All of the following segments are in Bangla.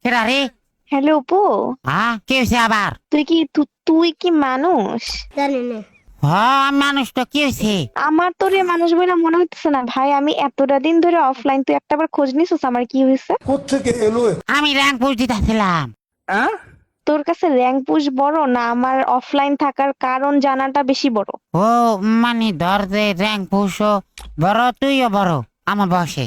কেডা রে? হ্যালো অপু, হ্যাঁ, কি হয়েছে আবার? তুই কি মানুষ? জানি না। আমি মানুষ তো, কি হয়েছে? আমার তো রে মানুষ বলে মনে হচ্ছে না ভাই। আমি এতটা দিন ধরে অফলাইন, তুই একটাবার খোঁজ নিছিস আমার কি হয়েছে? কোত্থেকে এলো? আমি র্যাঙ্ক পুশ দিতেছিলাম। তোর কাছে র্যাঙ্ক পুশ বড় না আমার অফলাইন থাকার কারণ জানাটা বেশি বড়? ও মানে ধর যে র্যাঙ্ক পুশ বড়, তুইও বড় আমার বয়সে।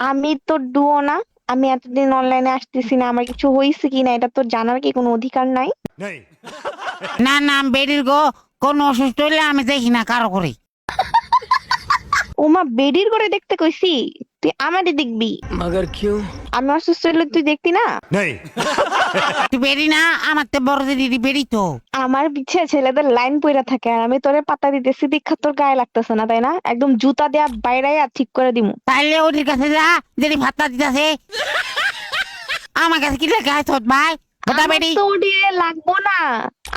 আমি তোর ডুও না। আমি এতদিন অনলাইনে আসতেছি না, আমার কিছু হয়েছে কিনা এটা তোর জানার কি কোনো অধিকার নাই? না না, আমি বেরির গো, কোন অসুস্থ হইলে আমি দেখি না কারো করে। ওমা, বেডির করে দেখতে কইছি? তুই আমারই দেখবি। मगर क्यों? আমি অসুস্থ হইলে তুই দেখতি না? नहीं। তুই বেরি না, আমার তো বড় দিদি বেরি তো। আমার পিছে ছেলেদের লাইন পইরা থাকে আর আমি তোরে পাতা দিতেছি দীক্ষা তোর গায়ে লাগতেছে না, তাই না? একদম জুতা দেয়া বাইরাইয়া ঠিক করে দিমু। তাইলে ওদের কাছে যা, যদি ভাতটা দিতেছে। আমার কাছে কি লেখা আছে ভাই? ওটা আমার বেরি। তো ওডিরে লাগবো না,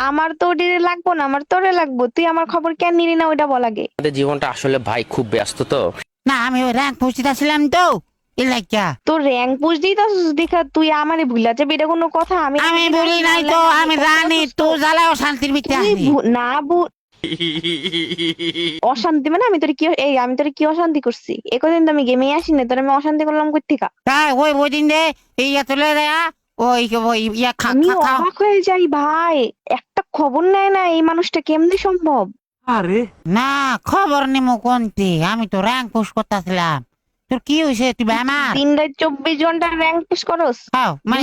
আমার তো ওডিরে লাগবো না, আমার তোরে লাগবো। তুই আমার খবর কেন নিলি না ওইটা বল আগে। আমাদের জীবনটা আসলে ভাই খুব ব্যস্ত তো। না, আমি ওই র্যাঙ্ক পুশ দিতেছিলাম তো, এই লাইকা। তোর র্যাঙ্ক পুশ দিতাছিস দেখা তুই আমারে ভুলা যাবি, এটা কোনো কথা? আমি আমি বলি নাই তো, আমি জানি তো জ্বালাও শান্তির ভিতরে তুই আছি। না অশান্তি মানে আমি তোরে কি অশান্তি করছি? একদিন তো আমি গেমে আসি না, তোর আমি অশান্তি করলাম কই থেকে? তাই ওই দিন দে ইয়া তুলে দেয়া, ওই ইয়া আমি খা। অবাক হয়ে যাই ভাই, একটা খবর নেয় না এই মানুষটা, কেমনে সম্ভব? না, খবর নিমো কোনটি? আমি তো র্যাঙ্ক পুশ করতেছিলাম। তোর কি হয়েছে, তুই বেমার? দিন রাত 24 ঘন্টা র্যাঙ্ক পুশ করস? মানে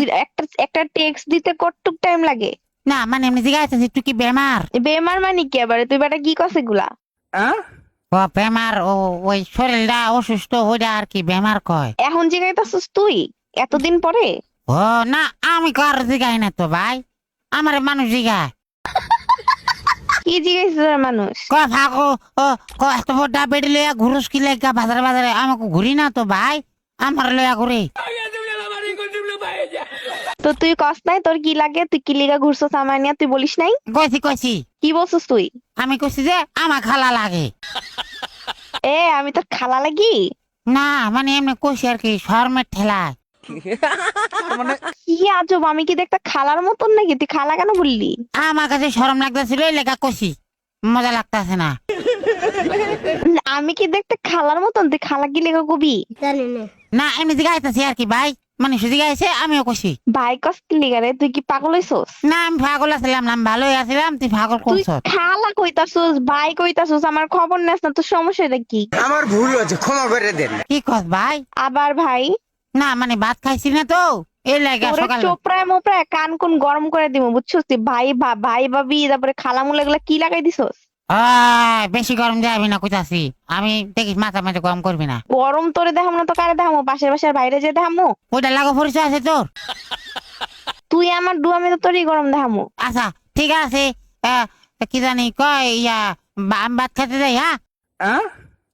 একটা টেক্সট দিতে কতটুক টাইম লাগে? না, মানে এমনি জিজ্ঞাসা তুই কি বেমার? বেমার মানে কি আবার? তুই বেটা কি কস এগুলা? ও বেমার, ওই শরীরটা অসুস্থ হইয়া আর কি বেমার কয়। এখন জিগাইতাছিস তুই এতদিন পরে? ও না, আমি কার জিগাই না তো ভাই, আমার মানুষ জিগায়। কি জিগাইছিস তোরা মানুষ? কয় ভাগো, এত বড় বেড়ে লইয়া ঘুরুস কি লেগা বাজারে বাজারে? আমাকে ঘুরি না তো ভাই, আমার লইয়া ঘুরি। তো তুই কস নাই তোর কি লাগে? তুই কি লিগা ঘুরছস আমার নিয়ে? তুই বলিস নাই? কইছি কি বলছিস তুই? আমি কইছি যে আমার খালা লাগে। আমি তোর খালা লাগি? না মানে এমনি কইছি আর কি, শর্মের ঠেলায়। কি আজব, আমি কি দেখতে খালার মতন নাকি? তুই খালা কেন বললি? আমার কাছে শরম লাগতেছিল, এই লেখা কইছি, মজা লাগতেছে না। আমি কি দেখতে খালার মতন? তুই খালা কি লেখা কবি? জানি না। না এমনি জিগাইতেছি আর কি ভাই, মানে জিগাইছে আমিও কইছি। ভাই কস কি লিগা রে? তুই কি পাগল হইছস? না আমি পাগল আছিলাম না, আমি ভালোই আছিলাম, তুই পাগল তুই করছ। খালা কইতাছস, ভাই কইতাছস, আমার খবর নেস না? তোর সমস্যাটা কি? আমার ভুল হয়েছে, ক্ষমা করে দেন। কি কস ভাই? আবার ভাই? না মানে ভাত খাইছি না তো, এই লেগা তোরে সকাল। চোপড়ায় মোপড়ায় কান কোন গরম করে দিব, বুঝছস? তুই ভাই ভাবি তারপরে খালামুলা গুলা কি লাগাই দিছস? বেশি গরম যাবি না কইতাছি, আমি দেখিস মাথা মাথা গরম করবি না। গরম তোরে দেখাম না তো কারে দেখামো? পাশের বাসার বাইরে যে দেখামো? ওইটা লাগো পরিচয় আছে তোর? তুই আমার ডু, আমি তো তোরই গরম দেখামো। আচ্ছা ঠিক আছে, কি জানি কয় ইয়া, আমি ভাত খেতে যাই। হ্যাঁ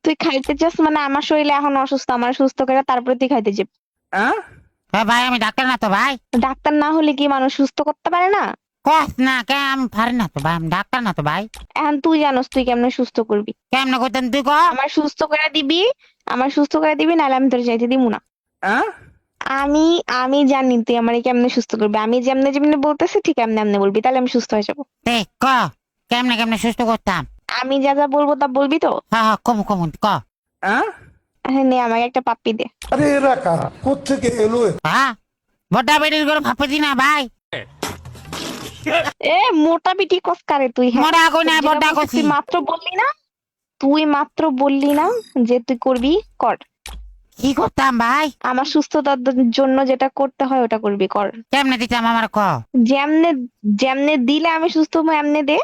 তুই খাইতে চাস মানে? আমার শরীরে এখন অসুস্থ, আমার সুস্থ করে তারপরে তুই খাইতে যাবি? ভাই আমি ডাক্তার না তো ভাই। ডাক্তার না হলে কি মানুষ সুস্থ করতে পারে না? কস না কে, আমি পারি না তো ভাই, আমি ডাক্তার না তো ভাই। এখন তুই জানোস তুই কেমনে সুস্থ করবি? কেমনে করতেন তুই ক? আমার সুস্থ করে দিবি, নাহলে আমি তোর যাইতে দিব না। আমি আমি জানি তুই আমার কেমনে সুস্থ করবি। আমি যেমনে যেমনে বলতেছি ঠিক এমনি এমনি বলবি, তাহলে আমি সুস্থ হয়ে যাবো। দেখ ক, কেমনে কেমনে সুস্থ করতাম? আমি যা যা বলবো তা বলবি তো? হ্যাঁ কম ক। নে আমাকে একটা পাপ্পি দে। अरे एरा कारा कोत्थेके एलो? হ্যাঁ, বড়া বেডির করে ভাপে না ভাই। মোটা পিটি কসকারে তুই? হ্যাঁ, মোটা কই না, বড়া কইছি। তুই মাত্র বললি না যে তুই করবি? কর। কি করতাম ভাই? আমার সুস্থতার জন্য যেটা করতে হয় ওটা করবি, কর। কেমনে দিতাম আমার ক? যেমনে যেমনে দিলে আমি সুস্থ হবো এমনে দে।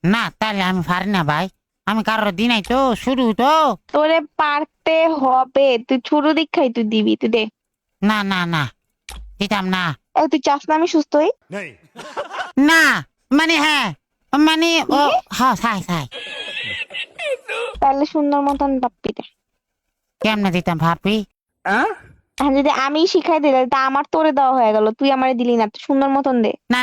না তাহলে আমি পারি না ভাই, আমি কারোর দিনাই তো, শুরু তো। তোরে পারতে হবে, তুই ছোট দীক্ষাই তুই দিবি, তুই দে। না দিতাম না। তুই চাস না আমি সুস্থ হই? नहीं। না মানে হ্যাঁ, মানে ও হ্যাঁ সাই তাহলে সুন্দর মতন পাপ্পি দে। কেমনে দিতাম ভাবি? আর যদি আমি শিখাই দিলে তা আমার তোরে দেওয়া হয়ে গেল, তুই আমারে দিলি না। তুই সুন্দর মতন দে। না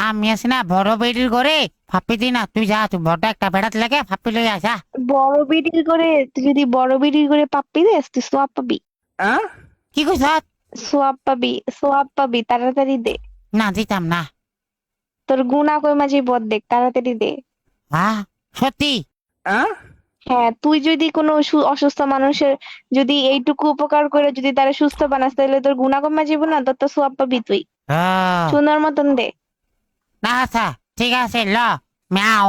আমি আছি না বড় বেডির করে, ভাবি দি না, তুই যা, তুই বড় একটা বেড়াত লাগে ভাবি লই আসা। বড় বিড়ি করে? তুই যদি বড় বিড়ি করে পাপ্পি দেস তুই সোয়াব পাবি। কি কইছ? সোয়াব পাবি তাড়াতাড়ি দে। না দিতাম না। তোর গুণা কইমা যে বদ দেখ, তাড়াতাড়ি দে। হ্যাঁ সত্যি? হ্যাঁ, তুই যদি কোনো অসুস্থ মানুষের যদি এইটুকু উপকার করে যদি তারা সুস্থ বানাস, তাহলে তোর গুণা কইমা যাবে না? তোর তো সোয়াব পাবি তুই। ও, সুন্দর মতন দে। না আচ্ছা ঠিক আছে ল ম্যাও।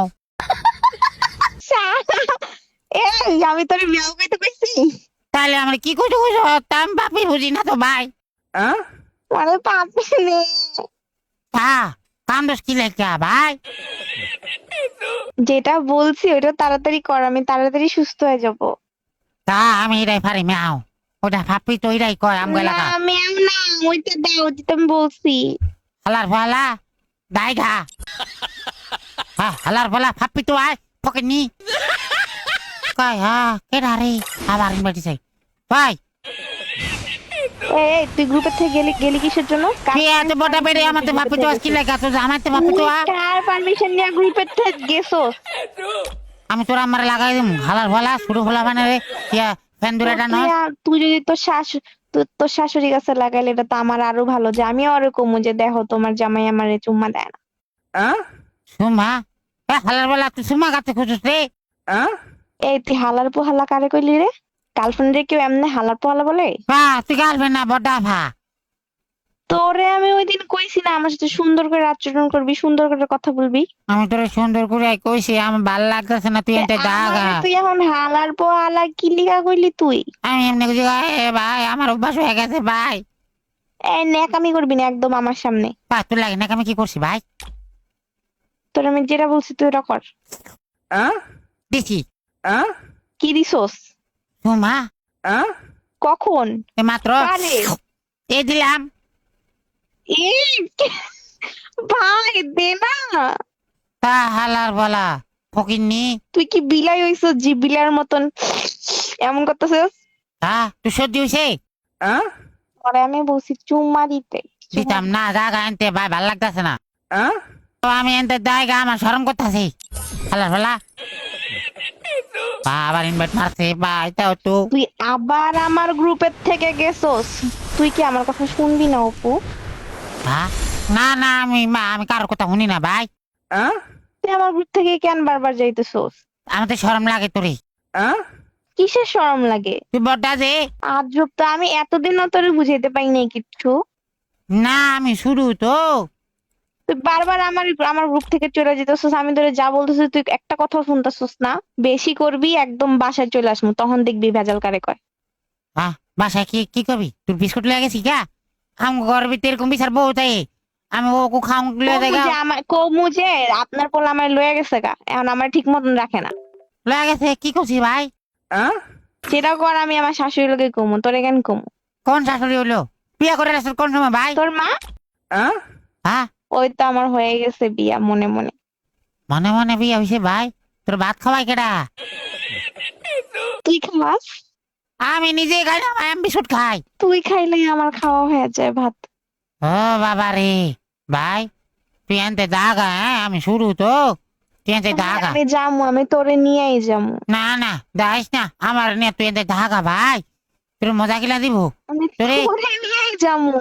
এই আমি তোর মেয়াও কইতে কইছি? তাহলে আমরা কি করতে কইছো? আমি বাপি বুঝি না তো ভাই। মানে পাপি নে। হ্যাঁ কান্দস কি লেখা ভাই? যেটা বলছি ওটা তাড়াতাড়ি কর, আমি তাড়াতাড়ি সুস্থ হয়ে যাব। তা আমি এটাই পারি ম্যাও। ওটা ভাবি তো এটাই কয় আমগো না এলাকা। ম্যাম না, ওইটা দাও যেটা আমি বলছি। হালার ফালা দাই ঘা। হ্যাঁ হালার ফালা ভাবি তো আয় পকে নি কয় হ্যাঁ কেডা রে আবার ইনভাইট চাই ভাই। এই তুই গ্রুপের থেকে গেলি গেলি কিসের জন্য? কি এত বড় বেড়ে আমাতে ভাবি তো কি লেখা তো আমাতে ভাবি তো তুই কার পারমিশন নিয়ে গ্রুপের থেকে গেছস? আমি তোরা আমার লাগাই দিম হালার ফালা শুরু হলা মানে রে ইয়া ফ্যান দুরাটা ন। তুই যদি তোর শাশুড়ি কাছে লাগাইলে এটা তো আমার আরো ভালো, যে আমি আরো কমু যে দেখো তোমার জামাই আমারে চুম্মা দেয় না। সুমা এ হালার ফালা তুই সুমা গাতে খুঁজছিস রে? এই তুই হালার পোহালা কারে কইলি রে? গার্লফ্রেন্ড রে কেউ এমনি হালার পোহালা বলে? হ্যাঁ তুই গালবে না বড় ভা। তোরে আমি ওই দিন কইছি না আমার সাথে সুন্দর করে আচরণ করবি, সুন্দর করে কথা বলবি? আমি তোরে সুন্দর করে কইছি আমার ভালো লাগতেছে না তুই এতে দাগা। আমারে তুই এখন হালার পোহালা কি লিগা কইলি তুই? আমি এমনি কিছু ভাই আমার অভ্যাস হয়ে গেছে ভাই। এই ন্যাকামি করবি না একদম আমার সামনে। পা তুই লাগে না আমি কি করছি ভাই? তোর আমি যেটা বলছি তুই ওটা কর। দিছি কি দিছস? সুমা কখন? এ মাত্র কারে? এ দিলাম। এই ভাই দে না। তা হালার বলা ফকিন্নি। তুই কি বিলাই হইছস জি বিলার মতন এমন করতেছস? হ্যাঁ তুই সর্দি হয়েছে? পরে আমি বলছি চুম্মা দিতে। দিতাম না জাগা আনতে ভাই ভাল লাগতেছে না। তো আমি এনতে জায়গা আমার শরম করতেছি হালার বলা। আবার ইনভাইট মারছে ভাই তাও তো। তুই আবার আমার গ্রুপের থেকে গেছস, তুই কি আমার কথা শুনবি না অপু? হ্যাঁ না না আমি কারোর কথা শুনি না ভাই। তুই আমার গ্রুপ থেকে কেন বারবার যাইতেছস? আমার তো শরম লাগে তোরে। কিসের শরম লাগে? তুই বড়টা যে। আজব তো, আমি এতদিনও তোরে বুঝাইতে পারি নাই কিচ্ছু। না আমি শুরু তো। তুই বারবার আমার গ্রুপ থেকে চলে যেতেছস, আমি তোরে যা বলতেছি তুই একটা কথাও শুনতেছস না। বেশি করবি একদম বাসায় চলে আসবো, তখন দেখবি ভেজাল কারে কয়। হ্যাঁ বাসায় কি কি করবি? তোর বিস্কুট লয়ে গেছি গা? আম ঘর ভিতরে এরকম বিচার বউ তাই আমি ও খাও লয়ে দেখা কমু যে আপনার পোলা আমার লয়ে গেছে গা, এখন আমার ঠিক মতন রাখে না। লয়ে গেছে কি করছি ভাই? সেটা কর, আমি আমার শাশুড়ি লোকে কমু, তোরে কেন কমু? কোন শাশুড়ি হলো? বিয়া করে রাস্তার কোন সময় ভাই? তোর মা? হ্যাঁ ওই তো আমার হয়ে গেছে বিয়া মনে মনে। মনে মনে বিয়া হয়েছে ভাই? তোর ভাত খাওয়াই কেডা? তুই খাওয়াস? আমি নিজে খাই না ভাই, আমি বিস্কুট খাই। তুই খাইলেই আমার খাওয়া হয়ে যায় ভাত। ও বাবা রে ভাই তুই আনতে দাগা। হ্যাঁ আমি শুরু তো তুই আনতে দাগা। আমি যামু, আমি তোরে নিয়েই যামু। না না যাইস না আমার নিয়ে তুই আনতে দাগা ভাই। তোর মজা কিলা দিব আমি তোরে? তোরে নিয়েই যামু।